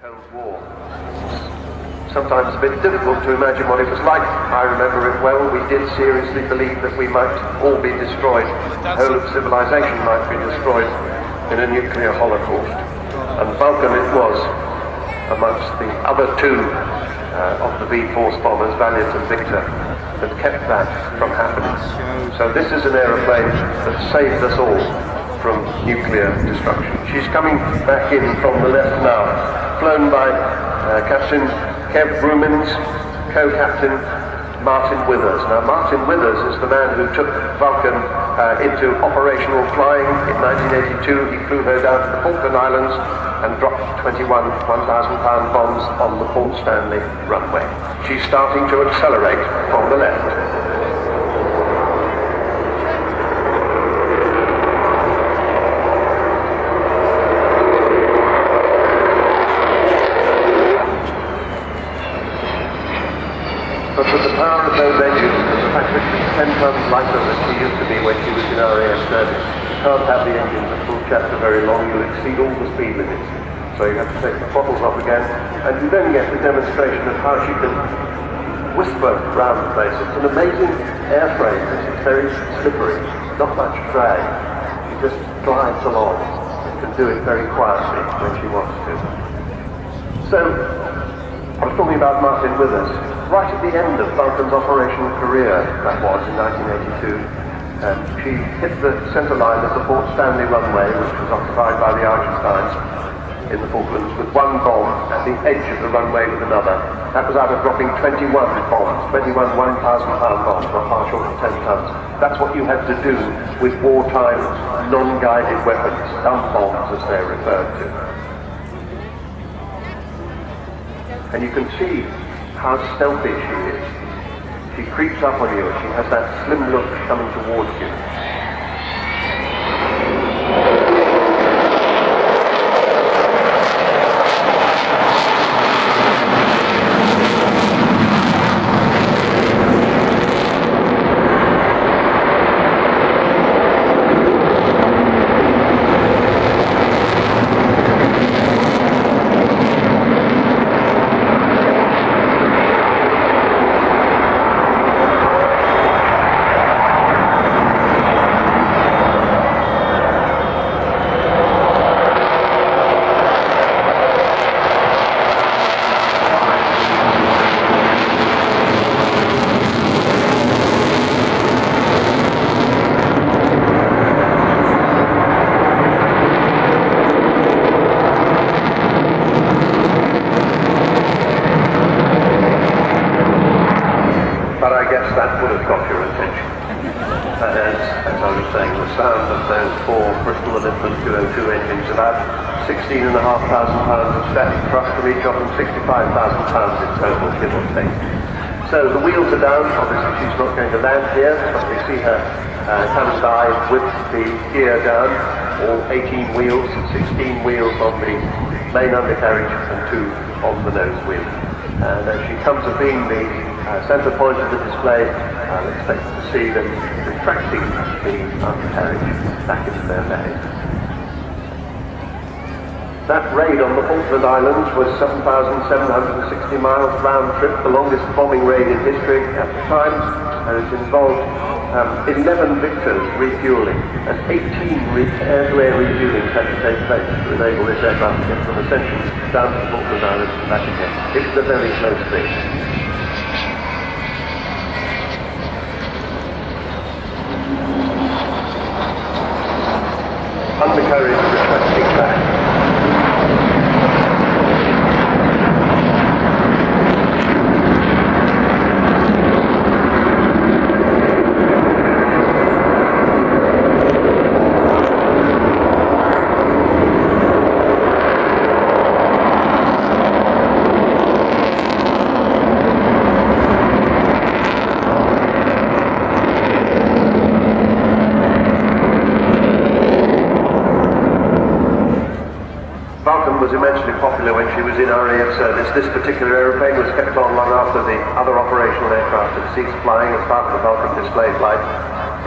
Cold War. Sometimes a bit difficult to imagine what it was like. I remember it well. We did seriously believe that we might all be destroyed. The whole of civilization might be destroyed in a nuclear holocaust. And Vulcan it was, amongst the other two of the V-Force bombers, Valiant and Victor, that kept that from happening. So this is an aeroplane that saved us all from nuclear destruction. She's coming back in from the left now, flown by Captain Kev Brumins, co-captain Martin Withers. Now Martin Withers is the man who took Vulcan into operational flying in 1982. He flew her down to the Falkland Islands and dropped 21 1,000-pound bombs on the Port Stanley runway. She's starting to accelerate from the left. But with the power of those engines and the fact that she's 10 tons lighter than she used to be when she was in RAF service, you can't have the engines at full chapter very long. You'll exceed all the speed limits. So you have to take the throttles off again, and you then get the demonstration of how she can whisper round the place. It's an amazing airframe. It's very slippery, not much drag. She just glides along and can do it very quietly when she wants to. So, I was talking about Martin Withers. Right at the end of Vulcan's operational career, that was in 1982, she hit the centre line of the Port Stanley runway, which was occupied by the Argentines in the Falklands, with one bomb at the edge of the runway with another. That was out of dropping 21 bombs, 21 1,000-pound bombs, not far short of 10 tons. That's what you had to do with wartime non-guided weapons, stump bombs as they're referred to. And you can see how stealthy she is. She creeps up on you and she has that slim look coming towards you. But I guess that would have got your attention. As I was saying, the sound of those four Bristol Olympus 202 engines, about 16,500 pounds of static thrust from each of them, 65,000 pounds in total, give or take. So the wheels are down. Obviously she's not going to land here, but we see her come by with the gear down, all 18 wheels, 16 wheels on the main undercarriage and 2 on the nose wheel. And as she comes to being the centre point of the display, I'm expected to see them retracting the undercarriage back into their bag. That raid on the Falkland Islands was 7,760 miles round trip, the longest bombing raid in history at the time, and it involved 11 victors refuelling, and 18 air-to-air refuelings had to take place to enable this aircraft to get from Ascension down to the Falkland Islands and back again. It was a very close thing. Undercarriage retracting back. Vulcan was immensely popular when she was in RAF service. This particular aeroplane was kept on long after the other operational aircraft had ceased flying as part of the Vulcan display flight.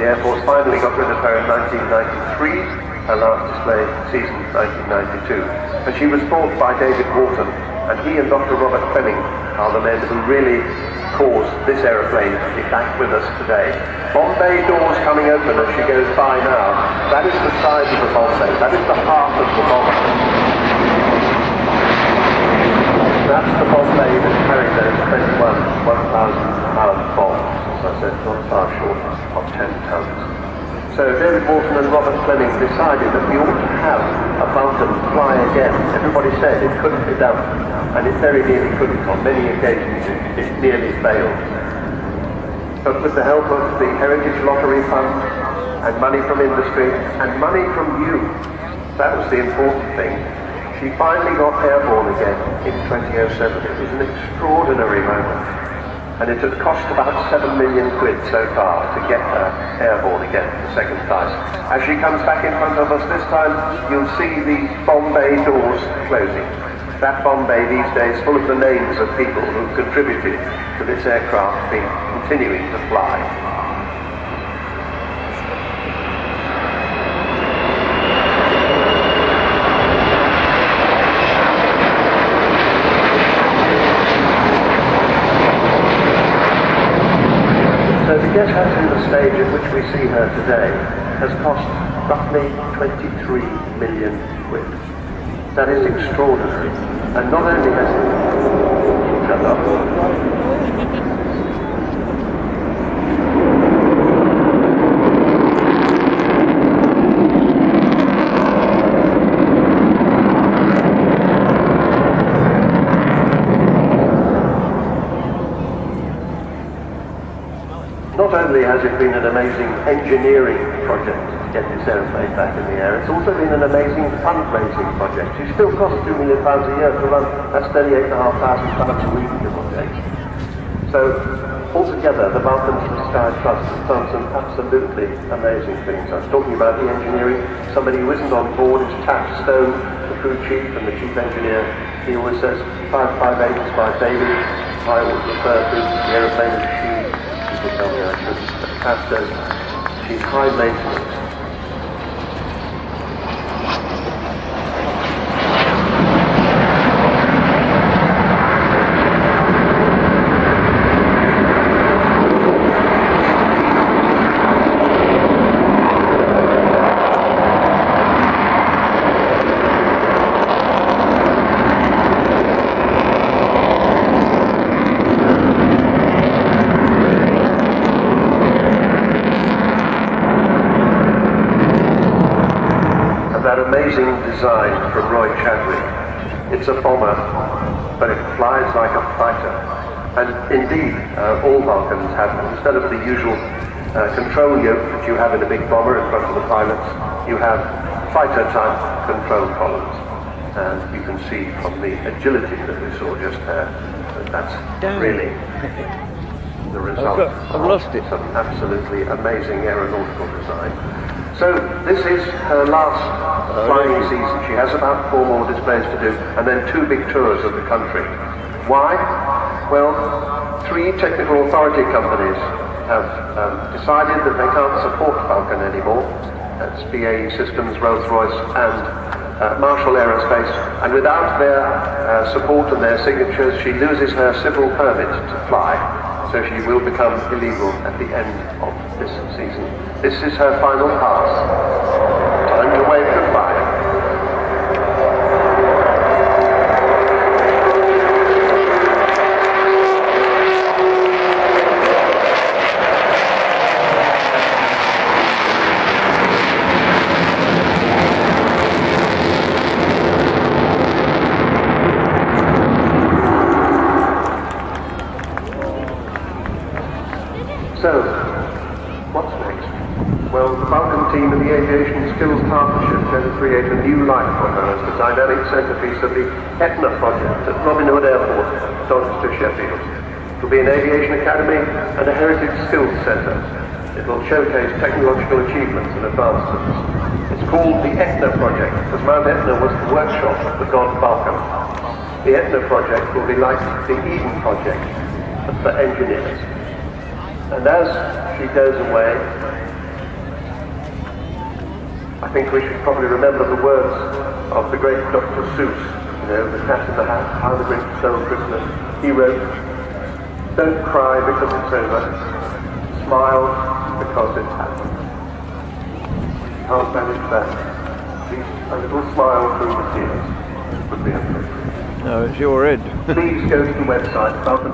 The Air Force finally got rid of her in 1993, her last display season, 1992. And she was bought by David Walton, and he and Dr. Robert Fleming are the men who really caused this aeroplane to be back with us today. Bombay doors coming open as she goes by now. That is the size of the Bombay. That is the heart of the bomber. That's the Bombay that carried those 21 1,000-pound bombs, as I said, not far short of 10 tons. So David Walton and Robert Fleming decided that we ought to have a Vulcan fly again. Everybody said it couldn't be done, and it very nearly couldn't. On many occasions it nearly failed. But with the help of the Heritage Lottery Fund and money from industry and money from you, that was the important thing, she finally got airborne again in 2007. It was an extraordinary moment. And it had cost about 7 million quid so far to get her airborne again for the second time. As she comes back in front of us this time, you'll see the Bombay doors closing. That Bombay these days full of the names of people who've contributed to this aircraft being continuing to fly. So to get her to the stage at which we see her today has cost roughly 23 million quid. That is extraordinary. And not only has it turned up, not only has it been an amazing engineering project to get this aeroplane back in the air, it's also been an amazing fundraising project. It still costs £2 million a year to run. That's £38,500 a week, give or take. So altogether, the Vulcan Sky Trust has done some absolutely amazing things. I was talking about the engineering. Somebody who isn't on board is Taff Stone, the crew chief and the chief engineer. He always says 558 is by David. I always refer to the aeroplane as she. People tell me I shouldn't, but Taff Stone, she's high maintenance. That amazing design from Roy Chadwick. It's a bomber, but it flies like a fighter. And indeed, all Vulcans have, instead of the usual control yoke that you have in a big bomber in front of the pilots, you have fighter-type control columns. And you can see from the agility that we saw just there, that's really the result of some absolutely amazing aeronautical design. So this is her last flying season. She has about 4 more displays to do, and then 2 big tours of the country. Why? Well, 3 technical authority companies have decided that they can't support Vulcan anymore. That's BAE Systems, Rolls-Royce, and Marshall Aerospace. And without their support and their signatures, she loses her civil permit to fly. So she will become illegal at the end of this season. This is her final pass. Time to wave goodbye. So, what's next? Well, the Vulcan team and the Aviation Skills Partnership is going to create a new life for her as the dynamic centrepiece of the Etna project at Robin Hood Airport, Doncaster, Sheffield. It will be an aviation academy and a heritage skills centre. It will showcase technological achievements and advancements. It's called the Etna project, because Mount Etna was the workshop of the god Vulcan. The Etna project will be like the Eden project, but for engineers. And as she goes away, I think we should probably remember the words of the great Dr. Seuss, you know, The Cat in the Hat, How the Grinch Stole Christmas. He wrote, "Don't cry because it's over, smile because it happened." Can't manage that. Please, a little smile through the tears would be appropriate. No, it's your head. Please go to the website, Vulcan